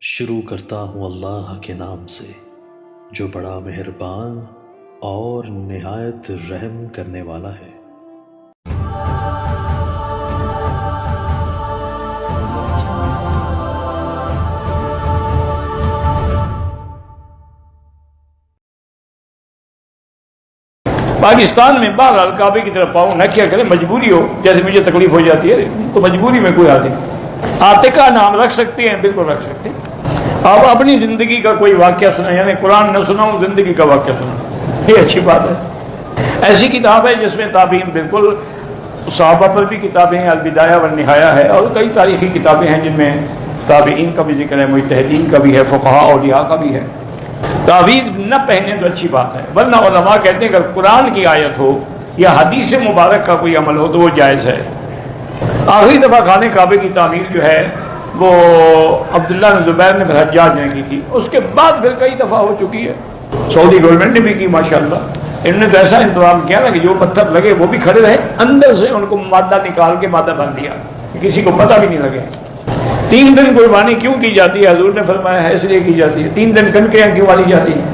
شروع کرتا ہوں اللہ کے نام سے جو بڑا مہربان اور نہایت رحم کرنے والا ہے۔ پاکستان میں بہرحال کعبے کی طرف پاؤں نہ کیا کرے، مجبوری ہو، جیسے مجھے تکلیف ہو جاتی ہے تو مجبوری میں کوئی آدمی عاتقہ نام رکھ سکتے ہیں، بالکل رکھ سکتے ہیں۔ آپ اپنی زندگی کا کوئی واقعہ سنیں، یعنی قرآن نہ سناؤں، زندگی کا واقعہ سناؤں، یہ اچھی بات ہے۔ ایسی کتاب ہے جس میں تابعین، بالکل صحابہ پر بھی کتابیں ہیں، البدایہ والنہایہ ہے، اور کئی تاریخی کتابیں ہیں جن میں تابعین کا بھی ذکر ہے، مجتہدین کا بھی ہے، فقہاء اولیاء کا بھی ہے۔ تعویذ نہ پہنے تو اچھی بات ہے، ورنہ علماء کہتے ہیں اگر قرآن کی آیت ہو یا حدیث مبارک کا کوئی عمل ہو تو وہ جائز ہے۔ آخری دفعہ خانہ کعبے کی تعمیر جو ہے وہ عبداللہ بن زبیر نے حجاج نے کی تھی، اس کے بعد پھر کئی دفعہ ہو چکی ہے، سعودی گورنمنٹ نے بھی کی ماشاءاللہ۔ انہوں نے تو ایسا انتظام کیا نا کہ جو پتھر لگے وہ بھی کھڑے رہے، اندر سے ان کو مادہ نکال کے مادہ بن دیا، کسی کو پتہ بھی نہیں لگے۔ 3 دن قربانی کیوں کی جاتی ہے؟ حضور نے فرمایا ہے اس لیے کی جاتی ہے۔ 3 دن کنکریاں کیوں والی جاتی ہیں؟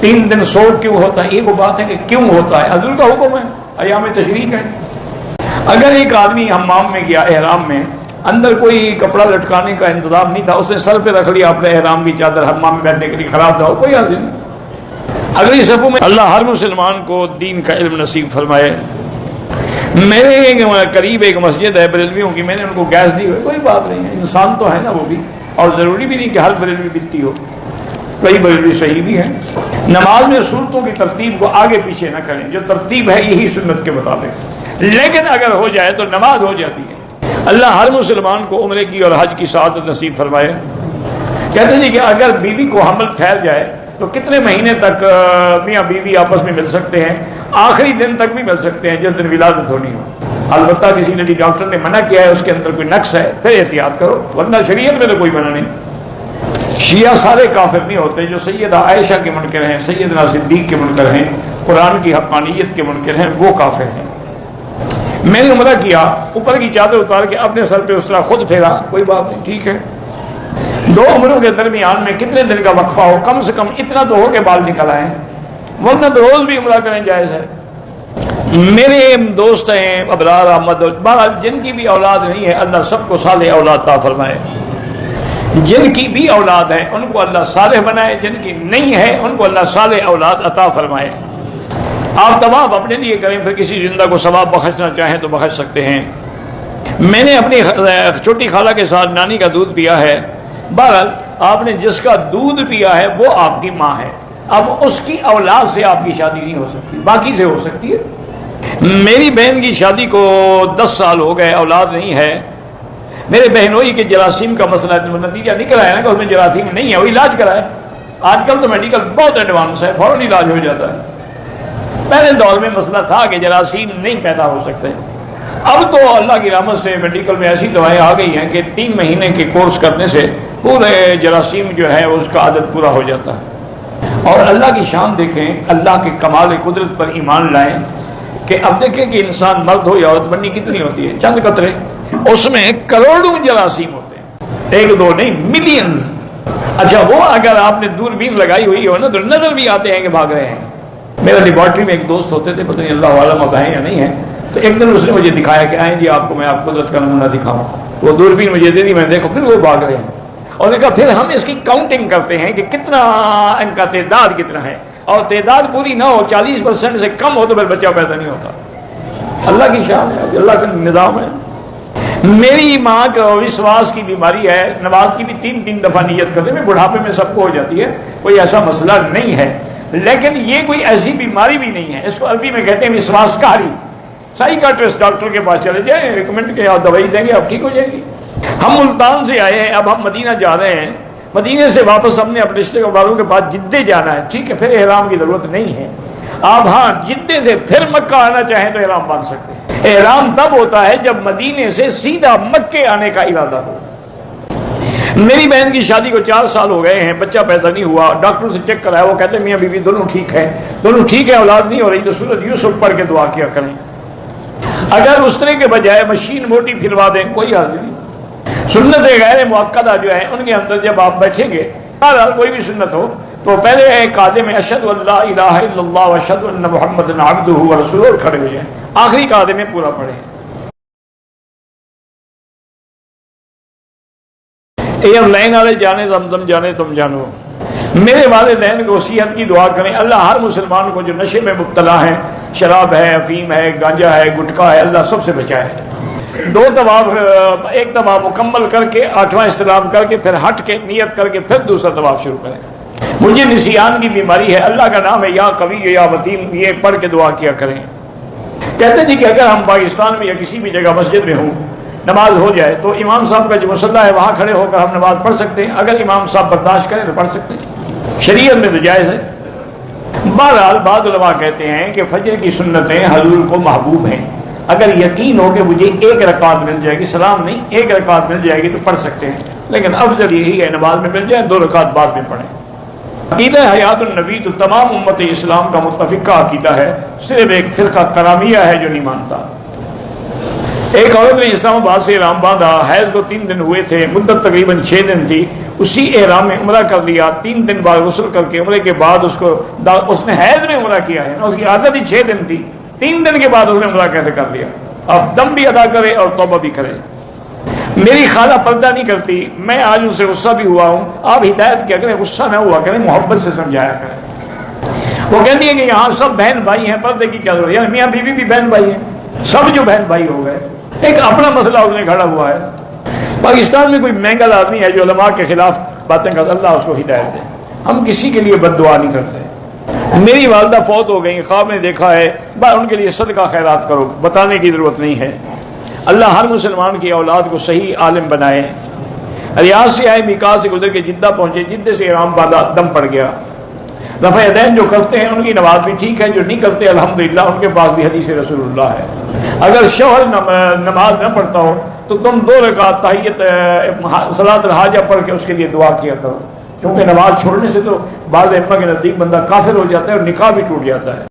3 دن سوگ کیوں ہوتا ہے؟ ایک وہ بات ہے کہ کیوں ہوتا ہے، حضور کا حکم ہے، ایام تشریق ہے۔ اگر ایک آدمی حمام میں گیا احرام میں، اندر کوئی کپڑا لٹکانے کا انتظام نہیں تھا، اس نے سر پہ رکھ لیا اپنے احرام کی چادر، حمام میں بیٹھنے کے لیے خراب تھا، کوئی حرج نہیں۔ اگلی صفوں میں اللہ ہر مسلمان کو دین کا علم نصیب فرمائے۔ میرے قریب ایک مسجد ہے بریلویوں کی، میں نے ان کو گیس دی ہوئی، کوئی بات نہیں ہے، انسان تو ہے نا وہ بھی، اور ضروری بھی نہیں کہ ہر بریلوی بنتی ہو، کئی بریلوی صحیح بھی ہیں۔ نماز میں صورتوں کی ترتیب کو آگے پیچھے نہ کریں، جو ترتیب ہے یہی سنت کے مطابق، لیکن اگر ہو جائے تو نماز ہو جاتی ہے۔ اللہ ہر مسلمان کو عمرے کی اور حج کی سعادت نصیب فرمائے۔ کہتے ہیں کہ اگر بیوی کو حمل ٹھہر جائے تو کتنے مہینے تک میاں بیوی آپس میں مل سکتے ہیں؟ آخری دن تک بھی مل سکتے ہیں جس دن ولادت ہونی ہو، البتہ کسی نے ڈاکٹر نے منع کیا ہے، اس کے اندر کوئی نقص ہے، پھر احتیاط کرو، ورنہ شریعت میں تو کوئی منع نہیں۔ شیعہ سارے کافر نہیں ہوتے، جو سیدہ عائشہ کے منکر ہیں، سیدنا صدیق کے منکر ہیں، قرآن کی حقانیت کے منکر ہیں، وہ کافر ہیں۔ میں نے عمرہ کیا، اوپر کی چادر اتار کے اپنے سر پہ اس طرح خود پھیرا، کوئی بات نہیں، ٹھیک ہے۔ 2 عمروں کے درمیان میں کتنے دن کا وقفہ ہو، کم سے کم اتنا تو ہو کہ بال نکل آئیں، ورنہ تو روز بھی عمرہ کریں جائز ہے۔ میرے دوست ہیں ابرار احمد، جن کی بھی اولاد نہیں ہے اللہ سب کو صالح اولاد عطا فرمائے، جن کی بھی اولاد ہے ان کو اللہ صالح بنائے، جن کی نہیں ہے ان کو اللہ صالح اولاد عطا فرمائے۔ آپ طواف اپنے لیے کریں، پھر کسی زندہ کو ثواب بخشنا چاہیں تو بخش سکتے ہیں۔ میں نے اپنی چھوٹی خالہ کے ساتھ نانی کا دودھ پیا ہے، بہرحال آپ نے جس کا دودھ پیا ہے وہ آپ کی ماں ہے، اب اس کی اولاد سے آپ کی شادی نہیں ہو سکتی، باقی سے ہو سکتی ہے۔ میری بہن کی شادی کو 10 سال ہو گئے، اولاد نہیں ہے۔ میرے بہنوئی کے جراثیم کا مسئلہ نتیجہ نکل آیا نا کہ اس میں جراثیم نہیں ہے، وہ علاج کرائے۔ آج کل تو میڈیکل بہت ایڈوانس ہے، فوراً علاج ہو جاتا ہے۔ پہلے دور میں مسئلہ تھا کہ جراثیم نہیں پیدا ہو سکتے، اب تو اللہ کی رحمت سے میڈیکل میں ایسی دوائیں آ گئی ہیں کہ 3 مہینے کے کورس کرنے سے پورے جراثیم جو ہے اس کا عدد پورا ہو جاتا ہے۔ اور اللہ کی شان دیکھیں، اللہ کے کمال قدرت پر ایمان لائیں کہ اب دیکھیں کہ انسان مرد ہو یا عورت بنی کتنی ہوتی ہے، چند قطرے، اس میں کروڑوں جراثیم ہوتے ہیں، 1 2 نہیں، ملینز۔ اچھا وہ اگر آپ نے دوربین لگائی ہوئی ہو نا تو نظر بھی آتے ہیں کہ بھاگ رہے ہیں۔ میرا لیبارٹری میں ایک دوست ہوتے تھے، پتہ نہیں اللہ عالم اب ہیں یا نہیں ہے، تو ایک دن اس نے مجھے دکھایا کہ آئیں جی آپ کو میں آپ قدرت کا نمونہ دکھاؤں، وہ دوربین مجھے دے دی، میں نے دیکھو پھر وہ بھاگ رہے ہیں، اور نے کہا پھر ہم اس کی کاؤنٹنگ کرتے ہیں کہ کتنا ان کا تعداد کتنا ہے، اور تعداد پوری نہ ہو، 40% سے کم ہو تو پھر بچہ پیدا نہیں ہوتا۔ اللہ کی شان ہے، اللہ کا نظام ہے۔ میری ماں کا وشواس کی بیماری ہے، نماز کی بھی 3 دفعہ نیت کرتے ہیں، بڑھاپے میں سب کو ہو جاتی ہے، کوئی ایسا مسئلہ نہیں ہے، لیکن یہ کوئی ایسی بیماری بھی نہیں ہے، اس کو عربی میں کہتے ہیں وشواس کاری۔ سائیکاٹرسٹ ڈاکٹر کے پاس چلے جائیں، ریکمنڈ کے دوائی دیں گے، اب ٹھیک ہو جائے گی۔ ہم ملتان سے آئے ہیں، اب ہم مدینہ جا رہے ہیں، مدینے سے واپس ہم نے اپنے رشتے داروں کے پاس جدے جانا ہے، ٹھیک ہے، پھر احرام کی ضرورت نہیں ہے۔ آپ ہاں جدے سے پھر مکہ آنا چاہیں تو احرام باندھ سکتے ہیں۔ احرام تب ہوتا ہے جب مدینے سے سیدھا مکے آنے کا ارادہ ہو۔ میری بہن کی شادی کو 4 سال ہو گئے ہیں، بچہ پیدا نہیں ہوا، ڈاکٹر سے چیک کرایا، وہ کہتے ہیں میاں بیوی دونوں ٹھیک ہے، دونوں ٹھیک ہے، اولاد نہیں ہو رہی تو سورۃ یوسف پڑھ کے دعا کیا کریں۔ اگر اس طرح کے بجائے مشین موٹی پھروا دیں کوئی حرج نہیں۔ سنت غیر مؤکدہ جو ہے ان کے اندر جب آپ بیٹھیں گے، بہرحال کوئی بھی سنت ہو تو پہلے قاعدے میں اشہد ان لا الہ الا اللہ و اشہد ان محمد عبدہ و رسولہ کھڑے ہو جائیں، آخری قاعدے میں پورا پڑھیں۔ ایئر لائن والے جانے زمزم جانے تم جانو، میرے والدین کو وصیت کی دعا کریں، اللہ ہر مسلمان کو جو نشے میں مبتلا ہے، شراب ہے، افیم ہے، گانجا ہے، گٹکا ہے، اللہ سب سے بچائے۔ دو طواف، ایک طواف مکمل کر کے 8واں استلام کر کے پھر ہٹ کے نیت کر کے پھر دوسرا طواف شروع کریں۔ مجھے نسیان کی بیماری ہے، اللہ کا نام ہے یا قوی یا متین، یہ پڑھ کے دعا کیا کریں۔ کہتے ہیں جی کہ اگر ہم پاکستان میں یا کسی بھی جگہ مسجد میں ہوں، نماز ہو جائے تو امام صاحب کا جو مصلی ہے وہاں کھڑے ہو کر ہم نماز پڑھ سکتے ہیں، اگر امام صاحب برداشت کریں تو پڑھ سکتے ہیں، شریعت میں تو جائز ہے۔ بہرحال بعض علماء کہتے ہیں کہ فجر کی سنتیں حضور کو محبوب ہیں، اگر یقین ہو کہ مجھے ایک رکعت مل جائے گی، سلام نہیں ایک رکعت مل جائے گی تو پڑھ سکتے ہیں، لیکن افضل یہی ہے نماز میں مل جائے 2 رکعت بعد میں پڑھیں۔ عقیدہ حیات النبی تو تمام امت اسلام کا متفقہ عقیدہ ہے، صرف ایک فرقہ کرامیہ ہے جو نہیں مانتا۔ ایک عورت نے اسلام آباد سے احرام باندھا، حیض کو 3 دن ہوئے تھے، مدت تقریباً 6 دن تھی، اسی احرام میں عمرہ کر لیا، 3 دن بعد غسل کر کے عمرے کے بعد اس نے حیض میں عمرہ کیا ہے نا، اس کی عادت ہی 6 دن تھی، 3 دن کے بعد اس نے عمرہ کیسے کر لیا؟ اب دم بھی ادا کرے اور توبہ بھی کرے۔ میری خالہ پردہ نہیں کرتی، میں آج ان سے غصہ بھی ہوا ہوں، آپ ہدایت کیا کریں، غصہ نہ ہوا کریں، محبت سے سمجھایا کریں۔ وہ کہتی ہے کہ یہاں سب بہن بھائی ہیں، پردے کی کیا ضرورت ہے؟ میاں بیوی بھی بہن بھائی ہیں، سب جو بہن بھائی ہو گئے، ایک اپنا مسئلہ اس نے کھڑا ہوا ہے۔ پاکستان میں کوئی مہنگا آدمی ہے جو علماء کے خلاف باتیں کرتا، اللہ اس کو ہدایت دے، ہم کسی کے لیے بد دعا نہیں کرتے۔ میری والدہ فوت ہو گئی، خواب میں دیکھا ہے، ان کے لیے صدقہ خیرات کرو، بتانے کی ضرورت نہیں ہے۔ اللہ ہر مسلمان کی اولاد کو صحیح عالم بنائے۔ ریاض سے آئے، میقات سے گزر کے جدہ پہنچے، جدہ سے احرام باندھا، دم پڑ گیا۔ رفع یدین جو کرتے ہیں ان کی نماز بھی ٹھیک ہے، جو نہیں کرتے الحمدللہ ان کے پاس بھی حدیث رسول اللہ ہے۔ اگر شوہر نماز نہ پڑھتا ہو تو تم 2 رکعت تحیت صلاۃ الحاجہ پڑھ کے اس کے لیے دعا کیا کرو، کیونکہ نماز چھوڑنے سے تو بعض ائمہ کے نزدیک بندہ کافر ہو جاتا ہے اور نکاح بھی ٹوٹ جاتا ہے۔